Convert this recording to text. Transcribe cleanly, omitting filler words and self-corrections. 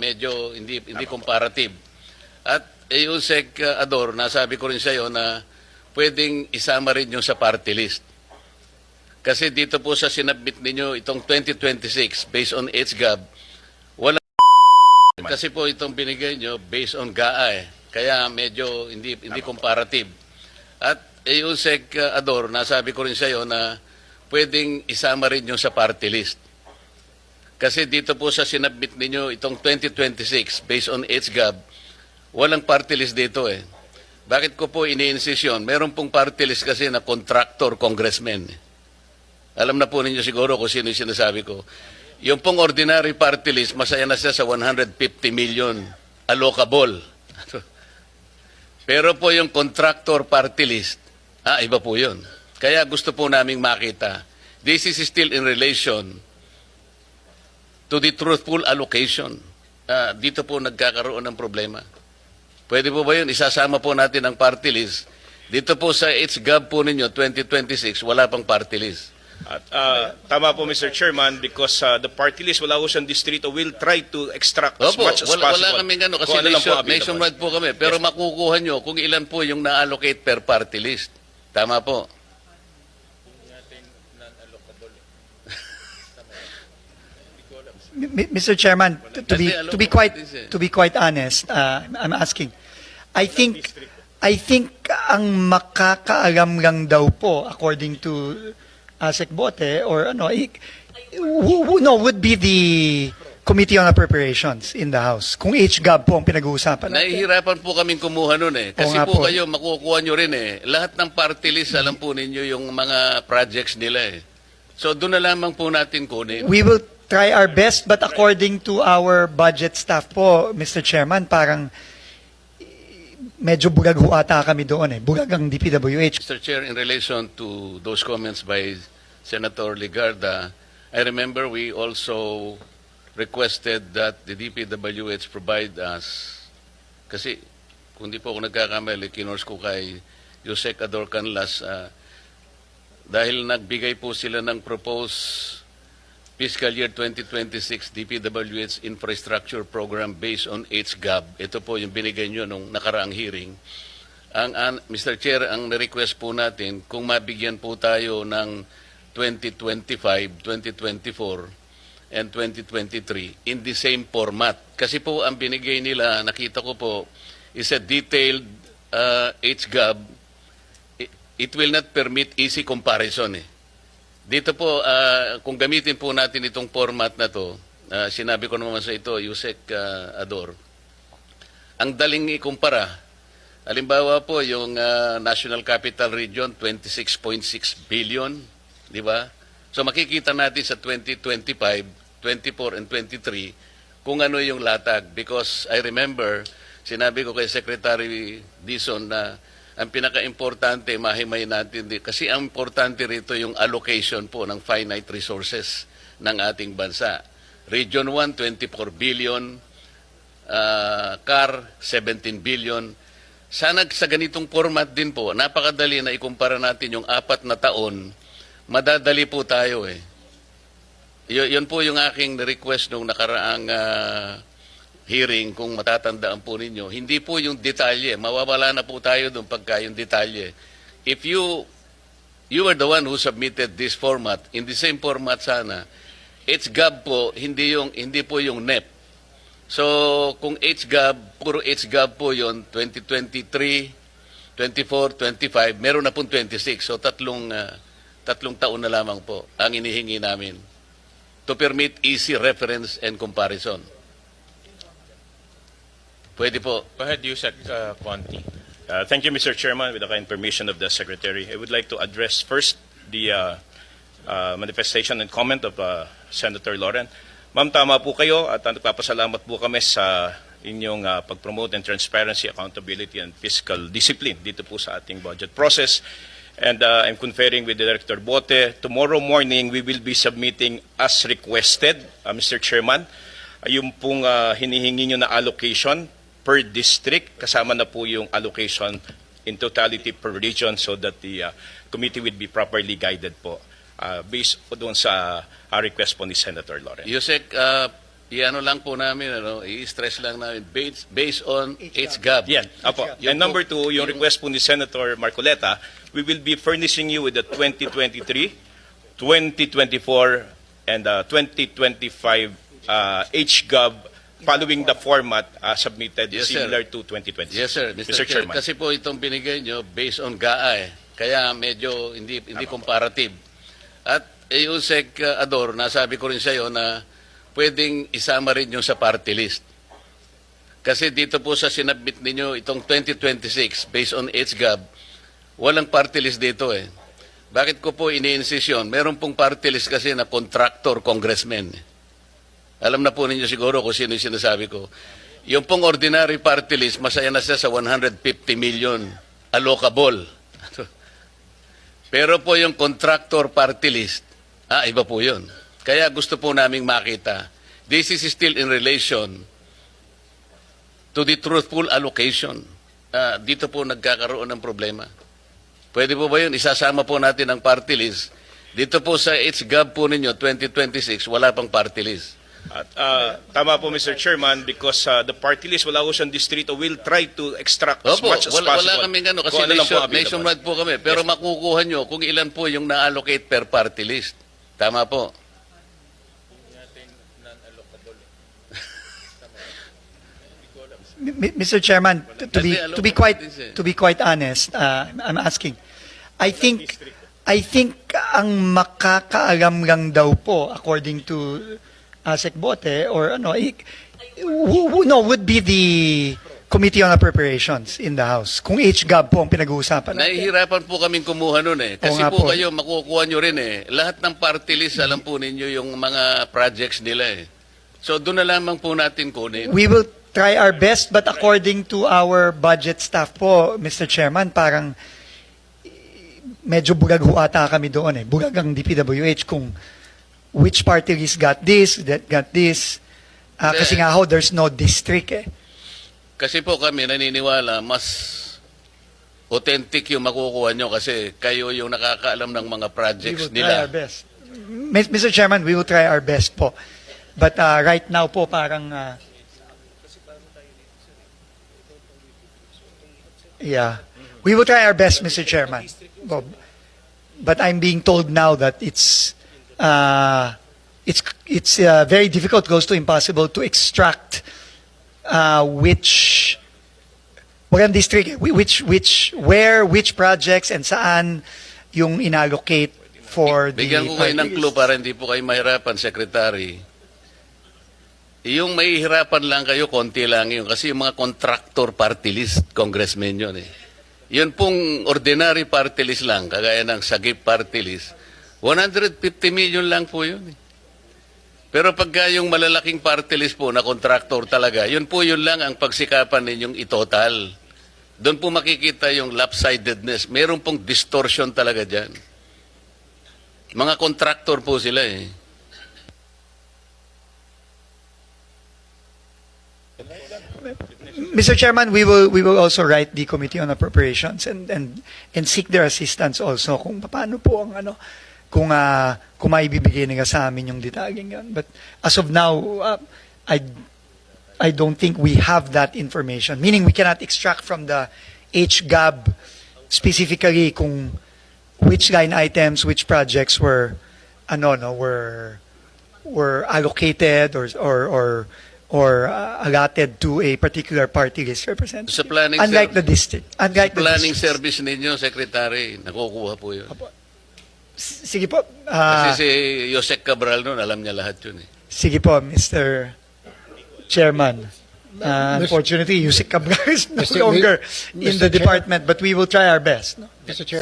medyo hindi comparative. At Yusek Ador, nasabi ko rin sa iyo na pwedeng isama rin yung sa party list. Kasi dito po sa sinabit ninyo itong 2026 based on HGAB, wala kasi po itong binigay nyo based on GAA eh. Kaya medyo hindi comparative. At Yusek Ador, nasabi ko rin sa iyo na pwedeng isama rin yung sa party list. Kasi dito po sa sinabit ninyo itong 2026 based on HGAB, walang party list dito eh. Bakit ko po ini-insist yun? Meron pong party list kasi na contractor congressman. Alam na po ninyo siguro kung sino yung sinasabi ko. Yung pong ordinary party list, masaya na siya sa 150 million allocable. Pero po yung contractor party list, iba po yun. Kaya gusto po naming makita, this is still in relation to the truthful allocation. Dito po nagkakaroon ng problema. Pwede po ba yun? Isasama po natin ang party list. Dito po sa HGAB po ninyo, 2026, wala pang party list. At tama po Mr. Chairman, because the party list wala ko siyang distrito will try to extract as much as possible. Wala kaming ano, kasi nationwide po kami. Pero yes, makukuha nyo kung ilan po yung na-allocate per party list. Tama po. Mr. Chairman, to be quite honest, I'm asking. I think ang makakaalam lang daw po according to Asek Bote or would be the Committee on Appropriations in the House. Kung HGAB po ang pinag-uusapan natin. Nahihirapan po kaming kumuha nun eh. Kasi po kayo makukuha nyo rin eh. Lahat ng party list, alam po ninyo yung mga projects nila eh. So doon na lamang po natin kunin. We will try our best, but according to our budget staff po, Mr. Chairman, parang medyo bulag ho ata kami doon eh. Bulag ang DPWH. Mr. Chair, in relation to those comments by Senator Ligarda, I remember we also requested that the DPWH provide us, kasi kung di po ako nagkakamali, kinors ko kay Yusek Ador Canlas, dahil nagbigay po sila ng proposed Fiscal Year 2026 DPWH Infrastructure Program based on HGAB. Ito po yung binigay nyo nung nakaraang hearing. Mr. Chair, ang request po natin, kung mabigyan po tayo ng 2025, 2024, and 2023 in the same format. Kasi po ang binigay nila, nakita ko po, is a detailed HGAB. It will not permit easy comparison eh. Dito po, kung gamitin po natin itong format na to, sinabi ko naman sa ito, Yusek Ador, ang daling ikumpara, halimbawa po yung National Capital Region, 26.6 billion, di ba? So makikita natin sa 2025, 24, and 23 kung ano yung latag. Because I remember, sinabi ko kay Secretary Dizon na ang pinaka-importante, mahimay natin, kasi ang importante rito yung allocation po ng finite resources ng ating bansa. Region 1, 24 billion, CAR, 17 billion. Sana sa ganitong format din po, napakadali na ikumpara natin yung 4 na taon, madadali po tayo eh. Yun po yung aking request nung nakaraang hearing, kung matatandaan po ninyo, hindi po yung detalye. Mawawala na po tayo doon pagka yung detalye. If you were the one who submitted this format, in the same format sana, HGAB po, hindi po yung NEP. So, kung HGAB, puro HGAB po yon 2023, 24, 25, meron na pong 26. So, tatlong taon na lamang po ang inihingi namin to permit easy reference and comparison. Pwede po. Go ahead, Yusek Conti. Thank you, Mr. Chairman. With the kind permission of the Secretary, I would like to address first the manifestation and comment of Senator Lauren. Ma'am, tama po kayo at nagpapasalamat po kami sa inyong pag-promote and transparency, accountability, and fiscal discipline dito po sa ating budget process. And I'm conferring with Director Bote. Tomorrow morning, we will be submitting as requested, Mr. Chairman, yung pong hinihingi nyo na allocation per district, kasama na po yung allocation in totality per region so that the committee will be properly guided po based po doon sa request po ni Senator Lauren. Yusek, iano lang po namin, i-stress lang namin, based on HGAB. Yan, apo. Yun And number po, two, yung request po ni Senator Marcoleta, we will be furnishing you with the 2023, 2024, and 2025 HGAB following the format submitted Yes, sir. similar to 2020. Yes, sir. Mr. Chair, Chairman. kasi po itong binigay nyo based on GAA Kaya medyo hindi comparative. At Yusek Ador, nasabi ko rin sa iyo na pwedeng isama rin yung sa party list. Kasi dito po sa sinabit ninyo itong 2026 based on HGAB, walang party list dito eh. Bakit ko po ini-insist yun? Meron pong party list kasi na contractor congressman. Alam na po ninyo siguro kung sino yung sinasabi ko. Yung pong ordinary party list, masaya na siya sa 150 million allocable. Pero po yung contractor party list, iba po yun. Kaya gusto po naming makita. This is still in relation to the truthful allocation. Dito po nagkakaroon ng problema. Pwede po ba yun? Isasama po natin ang party list. Dito po sa HGAB po ninyo, 2026, wala pang party list. At tama po, Mr. Chairman, because the party list, wala ko siyang distrito, will try to extract as Opo, much as possible. wala kaming ano, kasi Kung ano lang po available. nationwide po kami. Pero makukuha nyo kung ilan po yung na-allocate per party list. Tama po. Mr. Chairman, to be quite honest, I'm asking. I think ang makakaalam lang daw po according to Asek Bote or would be the Committee on Appropriations in the House. Kung HGAB po ang pinag-uusapan natin. Nahihirapan po kaming kumuha nun eh. Kasi nga po po. kayo, makukuha nyo rin eh. Lahat ng party list, alam po ninyo yung mga projects nila eh. So doon na lamang po natin kunin. We will try our best, but according to our budget staff po, Mr. Chairman, parang medyo bulag ho ata kami doon eh. Bulag ang DPWH kung which party list got this, that got this. Kasi nga ho, there's no district eh. Kasi po kami naniniwala, mas authentic yung makukuha nyo kasi kayo yung nakakaalam ng mga We projects will try our nila. best. Mr. Chairman, we will try our best po. But right now po parang yeah. We will try our best, Mr. Chairman. But I'm being told now that it's very difficult, close to impossible to extract which district, which projects and saan yung inallocate for the Bigyan ko kayo ng party clue list. para hindi po kayo mahirapan, Secretary. Yung mahihirapan lang kayo, konti lang yun. Kasi yung mga contractor party list, congressmen yun eh. Yun pong ordinary party list lang, kagaya ng Sagip party list, 150 million lang po yun eh. Pero pagka yung malalaking party list po na contractor talaga, yun po yun lang ang pagsikapan ninyong itotal. Doon po makikita yung lopsidedness. Meron pong distortion talaga dyan. Mga contractor po sila eh. Mr. Chairman, we will also write the Committee on Appropriations and seek their assistance also kung paano po ang kung maibibigay nila sa amin yung detalyeng yan. But as of now, I don't think we have that information. Meaning we cannot extract from the HGAB specifically kung which line items, which projects were allocated or allotted to a particular party list representative. Sa planning Unlike the district. Unlike the planning districts. service ninyo, Secretary, nakukuha po yun. Sige po. Kasi si Yusek Cabral noon, alam niya lahat yun eh. Sige po, Mr. Chairman. Unfortunately, Yusik Cabral is no Mr. longer in Mr. the Chair. department, but we will try our best. No? Mr. Chair.